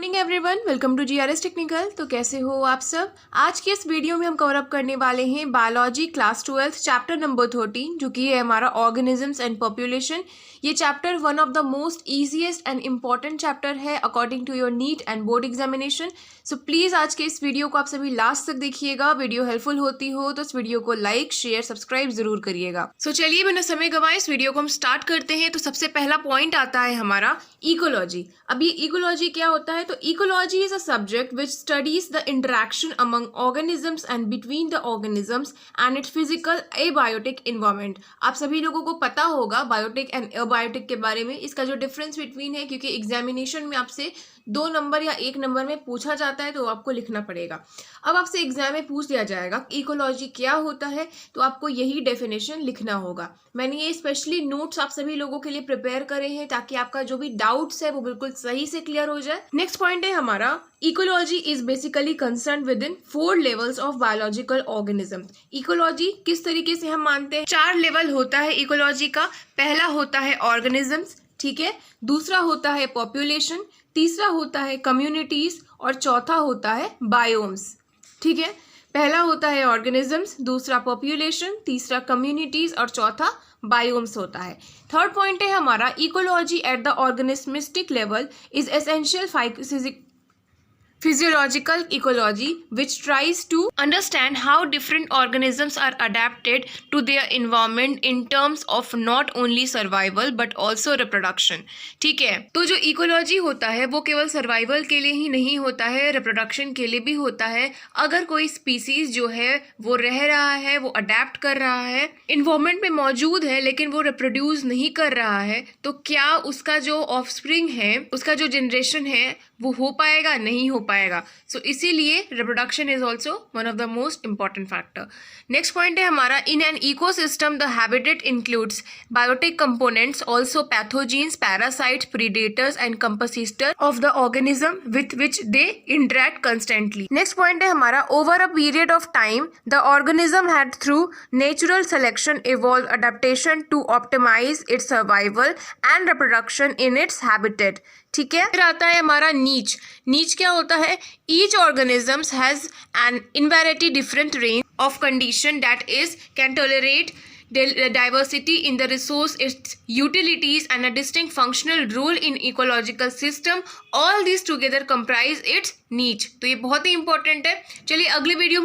Morning everyone, welcome to GRS technical. तो कैसे हो आप सब। आज के इस वीडियो में हम कवर अप करने वाले हैं बायोलॉजी क्लास 12 चैप्टर नंबर 13, जो कि है हमारा ऑर्गेनिजम्स एंड पॉपुलेशन। ये chapter one of the most easiest and important chapter है according to your NEET and board examination. So please आज के इस वीडियो को आप सभी लास्ट तक देखिएगा। वीडियो हेल्पफुल होती हो तो इस वीडियो को लाइक शेयर सब्सक्राइब जरूर करिएगा। सो चलिए बिना समय गंवाए इस वीडियो को हम स्टार्ट करते हैं। तो सबसे पहला पॉइंट आता है हमारा इकोलॉजी। अब ये इकोलॉजी क्या होता है? तो ecology is a subject which studies the interaction among organisms and between the organisms and it's physical abiotic environment. आप सभी लोगों को पता होगा बायोटिक एंड एबायोटिक के बारे में, इसका जो डिफरेंस बिटवीन है, क्योंकि एग्जामिनेशन में आपसे 2 नंबर या 1 नंबर में पूछा जाता है तो आपको लिखना पड़ेगा। अब आपसे एग्जाम में पूछ लिया जाएगा इकोलॉजी क्या होता है, तो आपको यही डेफिनेशन लिखना होगा। मैंने ये स्पेशली नोट्स आप सभी लोगों के लिए प्रिपेयर करे हैं ताकि आपका जो भी डाउट्स है वो बिल्कुल सही से क्लियर हो जाए। नेक्स्ट पॉइंट है हमारा ecology is basically concern with in 4 levels of biological organism. Ecology किस तरीके से हम मानते हैं, 4 लेवल होता है इकोलॉजी का। पहला होता है ऑर्गेनिजम्स, ठीक है, दूसरा होता है पॉपुलेशन, तीसरा होता है कम्युनिटीज और चौथा होता है बायोम्स। ठीक है, पहला होता है ऑर्गेनिजम्स, दूसरा पॉपुलेशन, तीसरा कम्युनिटीज और चौथा बायोम्स होता है। थर्ड पॉइंट है हमारा ecology at the organismic level is essential physiological ecology which tries to understand how different organisms are adapted to their environment in terms of not only survival but also reproduction। ठीक है, तो जो ecology होता है वो केवल survival के लिए ही नहीं होता है, रिप्रोडक्शन के लिए भी होता है। अगर कोई स्पीसीज जो है वो रह रहा है, वो अडेप्ट कर रहा है, इन्वायरमेंट में मौजूद है लेकिन वो रिप्रोड्यूस नहीं कर रहा है, तो क्या उसका जो ऑफस्प्रिंग है, उसका जो जनरेशन है वो हो पाएगा? नहीं हो पाएगा। सो इसीलिए reproduction is also one of the most important factor. Next point है हमारा in an ecosystem the habitat includes biotic components, also pathogens, parasites, predators and competitors of the organism with which they interact constantly. Next point है हमारा over a period of time the organism had through natural selection evolve adaptation to optimise its survival and reproduction in its habitat. ठीक है, फिर आता है हमारा नीच। नीच क्या होता है? Each organisms has an invariably different range of condition that is can tolerate diversity in the resource, its utilities and a distinct functional role in ecological system, all these together comprise its niche। तो ये बहुत ही important है। चलिए अगले video में